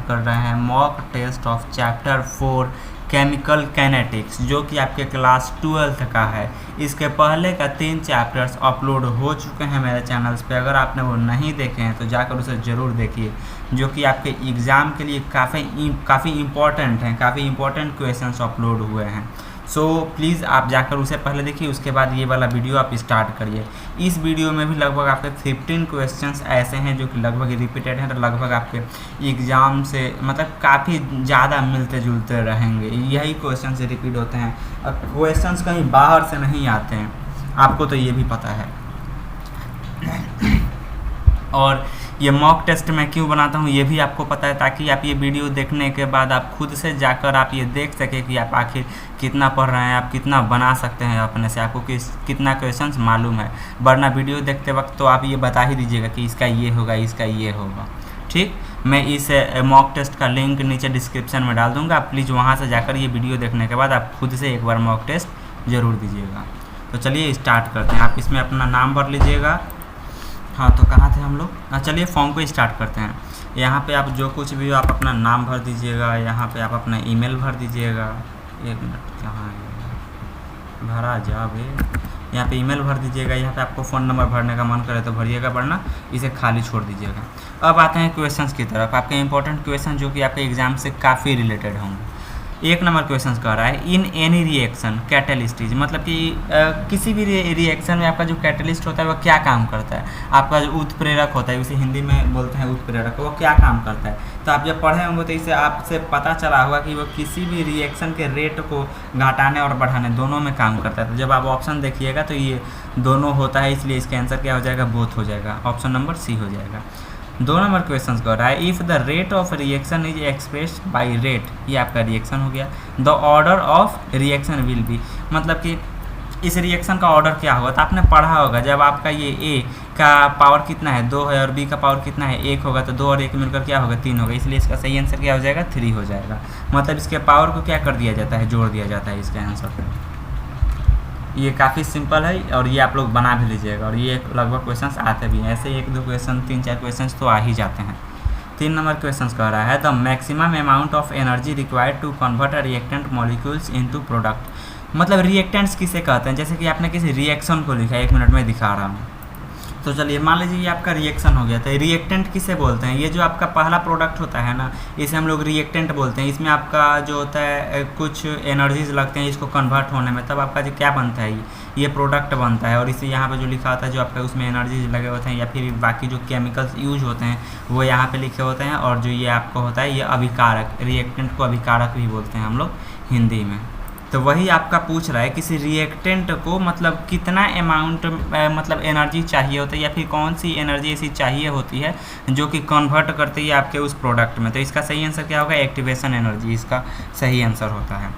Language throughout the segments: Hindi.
कर रहे हैं mock test of chapter 4 chemical kinetics, जो कि आपके क्लास 12th का है। इसके पहले का 3 चैप्टर्स अपलोड हो चुके हैं मेरे चैनल्स पे। अगर आपने वो नहीं देखे हैं तो जाकर उसे ज़रूर देखिए, जो कि आपके एग्ज़ाम के लिए काफ़ी इम्पॉर्टेंट हैं, काफ़ी इम्पॉर्टेंट क्वेश्चंस अपलोड हुए हैं। सो प्लीज़ आप जाकर उसे पहले देखिए, उसके बाद ये वाला वीडियो आप स्टार्ट करिए। इस वीडियो में भी लगभग आपके 15 क्वेश्चंस ऐसे हैं जो कि लगभग रिपीटेड हैं, तो लगभग आपके एग्ज़ाम से मतलब काफ़ी ज़्यादा मिलते जुलते रहेंगे। यही क्वेश्चन से रिपीट होते हैं, अब क्वेश्चंस कहीं बाहर से नहीं आते हैं, आपको तो ये भी पता है। और ये मॉक टेस्ट मैं क्यों बनाता हूँ ये भी आपको पता है, ताकि आप ये वीडियो देखने के बाद आप खुद से जाकर आप ये देख सकें कि आप आखिर कितना पढ़ रहे हैं, आप कितना बना सकते हैं अपने से, आपको कितना क्वेश्चंस मालूम है। वरना वीडियो देखते वक्त तो आप ये बता ही दीजिएगा कि इसका ये होगा, इसका ये होगा। ठीक, मैं इस मॉक टेस्ट का लिंक नीचे डिस्क्रिप्शन में डाल दूँगा, आप प्लीज़ वहाँ से जाकर ये वीडियो देखने के बाद आप खुद से एक बार मॉक टेस्ट ज़रूर दीजिएगा। तो चलिए स्टार्ट करते हैं। आप इसमें अपना नाम भर लीजिएगा। हाँ, तो कहाँ थे हम लोग? चलिए फॉर्म को स्टार्ट करते हैं। यहाँ पे आप जो कुछ भी हो आप अपना नाम भर दीजिएगा, यहाँ पे आप अपना ईमेल भर दीजिएगा। 1 मिनट, कहाँ है, भरा जावे। यहाँ पे ईमेल भर दीजिएगा, यहाँ पे आपको फ़ोन नंबर भरने का मन करे तो भरिएगा, वरना इसे खाली छोड़ दीजिएगा। अब आते हैं क्वेश्चंस की तरफ। आपके इंपॉर्टेंट क्वेश्चन जो कि आपके एग्जाम से काफ़ी रिलेटेड होंगे। 1 नंबर क्वेश्चन कह रहा है in any reaction catalyst is, मतलब कि किसी भी रिएक्शन में आपका जो कैटलिस्ट होता है वो क्या काम करता है। आपका जो उत्प्रेरक होता है, उसे हिंदी में बोलते हैं उत्प्रेरक, वो क्या काम करता है। तो आप जब पढ़े होंगे तो इससे आपसे पता चला होगा कि वो किसी भी रिएक्शन के रेट को घटाने और बढ़ाने दोनों में काम करता है। तो जब आप ऑप्शन देखिएगा तो ये दोनों होता है, इसलिए इसका आंसर क्या हो जाएगा, बोथ हो जाएगा, ऑप्शन नंबर सी हो जाएगा। 2 नंबर क्वेश्चन कर रहा है if the rate of reaction is expressed by rate, ये आपका रिएक्शन हो गया। The order of reaction will be, मतलब कि इस रिएक्शन का ऑर्डर क्या होगा। तो आपने पढ़ा होगा जब आपका ये ए का पावर कितना है 2 है और बी का पावर कितना है 1 होगा, तो 2 और 1 मिलकर क्या होगा 3 होगा, इसलिए इसका सही आंसर क्या हो जाएगा 3 हो जाएगा। मतलब इसके पावर को क्या कर दिया जाता है, जोड़ दिया जाता है इसके आंसर पर। ये काफ़ी सिंपल है और ये आप लोग बना भी लीजिएगा, और ये लगभग क्वेश्चंस आते भी हैं। ऐसे 1-2 क्वेश्चन 3-4 क्वेश्चंस तो आ ही जाते हैं। 3 नंबर क्वेश्चन कह रहा है the maximum amount of energy required to convert a reactant molecules into product, मतलब रिएक्टेंट्स किसे कहते हैं। जैसे कि आपने किसी रिएक्शन को लिखा है, 1 मिनट में दिखा रहा हूँ। तो चलिए मान लीजिए ये आपका रिएक्शन हो गया, तो रिएक्टेंट किसे बोलते हैं। ये जो आपका पहला प्रोडक्ट होता है ना, इसे हम लोग रिएक्टेंट बोलते हैं। इसमें आपका जो होता है कुछ एनर्जीज लगते हैं इसको कन्वर्ट होने में, तब आपका जो क्या बनता है ये प्रोडक्ट बनता है। और इसे यहाँ पे जो लिखा होता है जो आपका उसमें एनर्जीज लगे होते हैं या फिर बाकी जो केमिकल्स यूज होते हैं वो यहाँ पे लिखे होते हैं। और जो ये आपको होता है ये अभिकारक, रिएक्टेंट को अभिकारक भी बोलते हैं हम लोग हिंदी में। तो वही आपका पूछ रहा है किसी रिएक्टेंट को मतलब कितना अमाउंट मतलब एनर्जी चाहिए होता है, या फिर कौन सी एनर्जी ऐसी चाहिए होती है जो कि कन्वर्ट करती है आपके उस प्रोडक्ट में। तो इसका सही आंसर क्या होगा, एक्टिवेशन एनर्जी इसका सही आंसर होता है।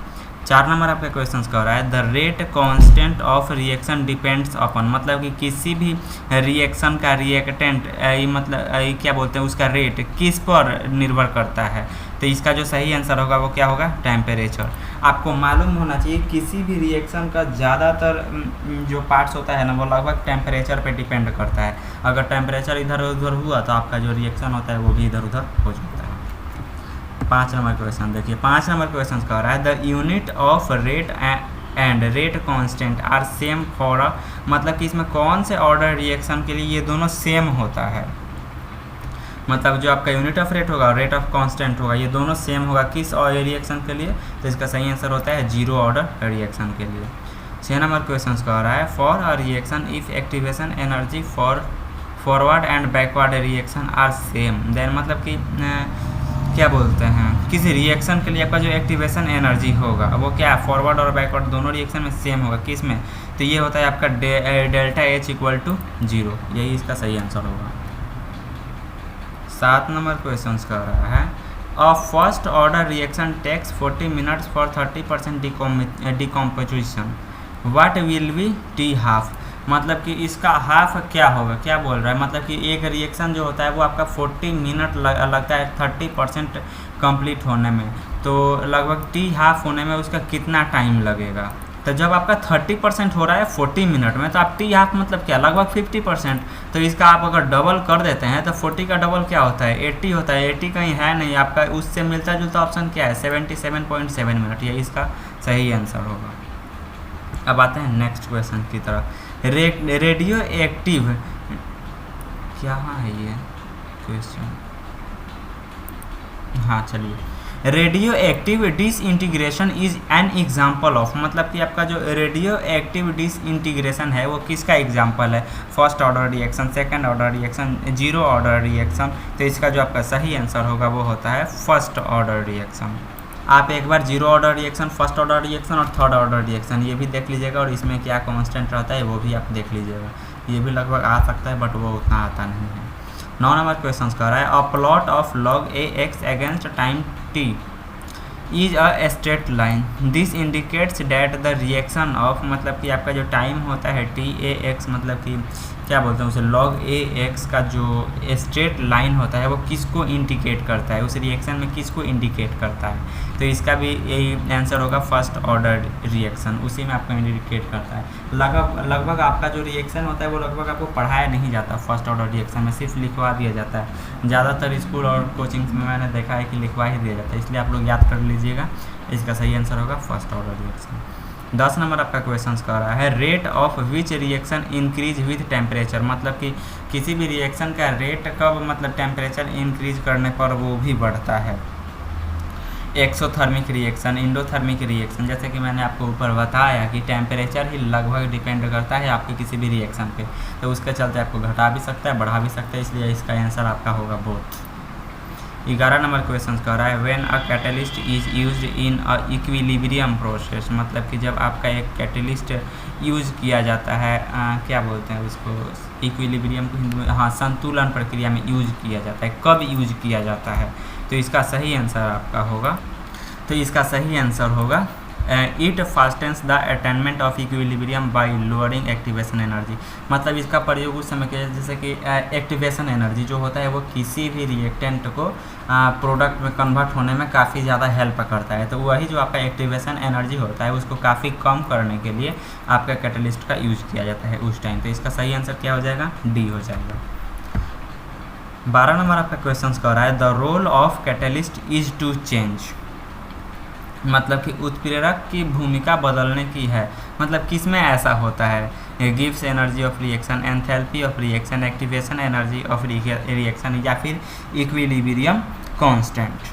4 नंबर आपका क्वेश्चन कह रहा है the rate constant of reaction depends upon, मतलब कि किसी भी रिएक्शन का रिएक्टेंट मतलब क्या बोलते हैं उसका रेट किस पर निर्भर करता है। तो इसका जो सही आंसर होगा वो क्या होगा, टेम्परेचर। आपको मालूम होना चाहिए किसी भी रिएक्शन का ज़्यादातर जो पार्ट्स होता है ना वो लगभग टेम्परेचर पे डिपेंड करता है। अगर टेम्परेचर इधर उधर हुआ तो आपका जो रिएक्शन होता है वो भी इधर उधर हो जाता है। 5 नंबर क्वेश्चन देखिए, 5 नंबर क्वेश्चन कह रहा है the unit of rate and rate constant are same for, मतलब कि इसमें कौन से ऑर्डर रिएक्शन के लिए ये दोनों सेम होता है। मतलब जो आपका यूनिट ऑफ रेट होगा और रेट ऑफ कांस्टेंट होगा ये दोनों सेम होगा किस रिएक्शन के लिए। तो इसका सही आंसर होता है 0 ऑर्डर रिएक्शन के लिए। 6 नंबर क्वेश्चन कह रहा है for a reaction if activation energy for forward and backward reaction are same then, मतलब कि क्या बोलते हैं किसी रिएक्शन के लिए आपका जो एक्टिवेशन एनर्जी होगा वो क्या फॉरवर्ड और बैकवर्ड दोनों रिएक्शन में सेम होगा किस में, तो ये होता है आपका डेल्टा H इक्वल टू 0, यही इसका सही आंसर होगा। 7 नंबर क्वेश्चन कर रहा है a first order reaction takes 40 minutes for 30% decomposition what will be T half, मतलब कि इसका हाफ क्या होगा, क्या बोल रहा है। मतलब कि एक रिएक्शन जो होता है वो आपका 40 मिनट लगता है 30% कंप्लीट होने में, तो लगभग टी हाफ होने में उसका कितना टाइम लगेगा। तो जब आपका 30% हो रहा है 40 मिनट में, तो आप टी हाफ मतलब क्या, लगभग 50%। तो इसका आप अगर डबल कर देते हैं तो 40 का डबल क्या होता है, 80 होता है। 80 कहीं है नहीं आपका, उससे मिलता जुलता ऑप्शन क्या है, 77.7 मिनट, ये इसका सही आंसर होगा। अब आते हैं नेक्स्ट क्वेश्चन की तरफ। रेडियो एक्टिव क्या है ये क्वेश्चन, हाँ चलिए, radio active disintegration is an example of, मतलब कि आपका जो रेडियो एक्टिव डिसइंटीग्रेशन है वो किसका एग्जाम्पल है, first order reaction, second order reaction, zero order reaction. तो इसका जो आपका सही आंसर होगा वो होता है फर्स्ट ऑर्डर रिएक्शन। आप एक बार zero order reaction, first order reaction और थर्ड ऑर्डर रिएक्शन ये भी देख लीजिएगा, और इसमें क्या कांस्टेंट रहता है वो भी आप देख लीजिएगा। ये भी लगभग आ सकता है बट वो उतना आता नहीं है। 9 नंबर क्वेश्चन कह रहा है a plot of log ax against time t is a straight line, this indicates that the reaction of, मतलब कि आपका जो टाइम होता है टी ए एक्स, मतलब कि क्या बोलते हैं उसे, log ए एक्स का जो स्ट्रेट लाइन होता है वो किसको इंडिकेट करता है, उस रिएक्शन में किसको इंडिकेट करता है। तो इसका भी यही आंसर होगा फर्स्ट ऑर्डर रिएक्शन, उसी में आपको इंडिकेट करता है। लगभग आपका जो रिएक्शन होता है वो लगभग आपको पढ़ाया नहीं जाता फर्स्ट ऑर्डर रिएक्शन में, सिर्फ लिखवा दिया जाता है। ज़्यादातर स्कूल और कोचिंग में मैंने देखा है कि लिखवा ही दिया जाता है, इसलिए आप लोग याद कर लीजिएगा। इसका सही आंसर होगा फर्स्ट ऑर्डर रिएक्शन। 10 नंबर आपका क्वेश्चन कह रहा है rate of which reaction increase with temperature, मतलब कि किसी भी रिएक्शन का रेट कब, मतलब टेम्परेचर इंक्रीज करने पर वो भी बढ़ता है। एक्सोथर्मिक रिएक्शन, इंडोथर्मिक रिएक्शन, जैसे कि मैंने आपको ऊपर बताया कि टेम्परेचर ही लगभग डिपेंड करता है आपके किसी भी रिएक्शन पे, तो उसके चलते आपको घटा भी सकता है बढ़ा भी सकता है, इसलिए इसका आंसर आपका होगा बोथ। 11 नंबर क्वेश्चन कह रहा है when a catalyst is used in a equilibrium process, मतलब कि जब आपका एक कैटलिस्ट यूज किया जाता है, क्या बोलते हैं उसको, इक्विलिब्रियम को हिंदी में, हाँ, संतुलन प्रक्रिया में यूज किया जाता है, कब यूज किया जाता है। तो इसका सही आंसर आपका होगा, तो इसका सही आंसर होगा it fastens the attainment of equilibrium by lowering activation energy, मतलब इसका प्रयोग उस समय के, जैसे कि एक्टिवेशन एनर्जी जो होता है वो किसी भी रिएक्टेंट को प्रोडक्ट में कन्वर्ट होने में काफ़ी ज़्यादा हेल्प करता है। तो वही जो आपका एक्टिवेशन एनर्जी होता है उसको काफ़ी कम करने के लिए आपका कैटलिस्ट का यूज किया जाता है उस टाइम। तो इसका सही आंसर क्या हो जाएगा, डी हो जाएगा। 12 नंबर आपका क्वेश्चन कह रहा है the role of catalyst is to change, मतलब कि उत्प्रेरक की भूमिका बदलने की है, मतलब किस में ऐसा होता है, gives energy of reaction, enthalpy of reaction, activation energy of reaction, या फिर इक्विलिब्रियम कांस्टेंट।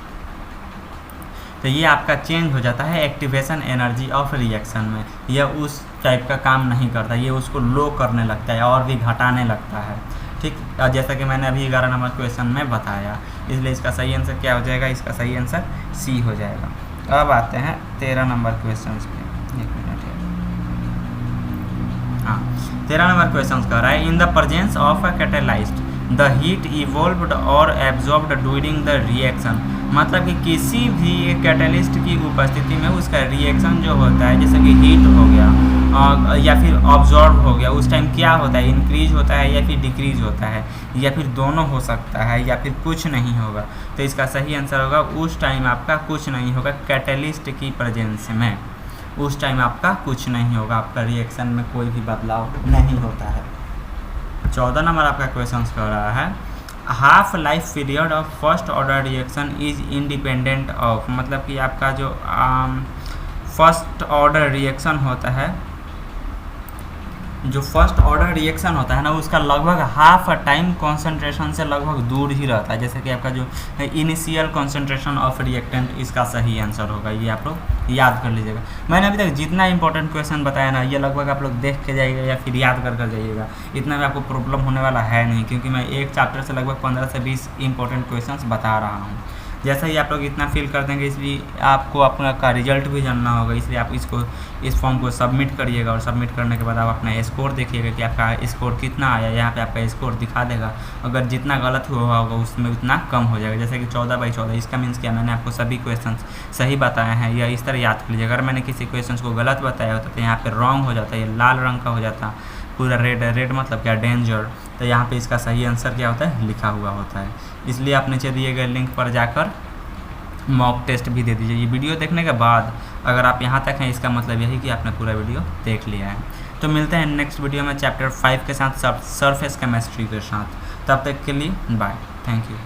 तो ये आपका चेंज हो जाता है एक्टिवेशन एनर्जी ऑफ रिएक्शन में, यह उस टाइप का काम नहीं करता, ये उसको लो करने लगता है और भी घटाने लगता है। ठीक, जैसा कि मैंने अभी 11 नंबर क्वेश्चन में बताया, इसलिए इसका सही आंसर क्या हो जाएगा, इसका सही आंसर सी हो जाएगा। अब आते हैं 13 नंबर क्वेश्चन पे, एक मिनट है, हाँ 13 नंबर क्वेश्चन कह रहा है in the presence of a catalyst the heat evolved और एब्जॉर्ब्ड ड्यूरिंग द रिएक्शन, मतलब कि किसी भी कैटलिस्ट की उपस्थिति में उसका रिएक्शन जो होता है, जैसे कि हीट हो गया या फिर ऑब्जॉर्व हो गया, उस टाइम क्या होता है, इंक्रीज होता है या फिर डिक्रीज होता है, या फिर दोनों हो सकता है, या फिर कुछ नहीं होगा। तो इसका सही आंसर होगा उस टाइम आपका कुछ नहीं होगा कैटलिस्ट की प्रेजेंस में, उस टाइम आपका कुछ नहीं होगा, आपका रिएक्शन में कोई भी बदलाव नहीं होता है। 14 नंबर आपका क्वेश्चन कह रहा है half life period of first order reaction is independent of, मतलब कि आपका जो फर्स्ट ऑर्डर रिएक्शन होता है, जो फर्स्ट ऑर्डर रिएक्शन होता है ना, उसका लगभग हाफ टाइम कॉन्सेंट्रेशन से लगभग दूर ही रहता है, जैसे कि आपका जो इनिशियल कॉन्सेंट्रेशन ऑफ रिएक्टेंट, इसका सही आंसर होगा। ये आप लोग याद कर लीजिएगा। मैंने अभी तक जितना इंपॉर्टेंट क्वेश्चन बताया ना, ये लगभग आप लोग देख के जाइएगा या फिर याद कर जाइएगा, इतना में आपको प्रॉब्लम होने वाला है नहीं, क्योंकि मैं एक चैप्टर से लगभग 15 से 20 इंपॉर्टेंट क्वेश्चन बता रहा हूँ। जैसा ही आप लोग इतना फिल कर देंगे, इसलिए आपको अपना का रिजल्ट भी जानना होगा, इसलिए आप इस फॉर्म को सबमिट करिएगा, और सबमिट करने के बाद आप अपना स्कोर देखिएगा कि आपका स्कोर कितना आया। यहाँ पे आपका स्कोर दिखा देगा, अगर जितना गलत हुआ होगा उसमें उतना कम हो जाएगा। जैसे कि 14/14, इसका मीन्स क्या, मैंने आपको सभी क्वेश्चन सही बताए हैं, या इस तरह याद कर लीजिए। अगर मैंने किसी क्वेश्चन को गलत बताया होता तो यहाँ पर रॉन्ग हो जाता है, ये लाल रंग का हो जाता, पूरा रेड मतलब क्या, डेंजर। तो यहाँ पे इसका सही आंसर क्या होता है, लिखा हुआ होता है। इसलिए आप नीचे दिए गए लिंक पर जाकर मॉक टेस्ट भी दे दीजिए। ये वीडियो देखने के बाद अगर आप यहाँ तक हैं, इसका मतलब यही कि आपने पूरा वीडियो देख लिया है। तो मिलते हैं नेक्स्ट वीडियो में चैप्टर 5 के साथ, सरफेस केमिस्ट्री के साथ। तब तक के लिए बाय, थैंक यू।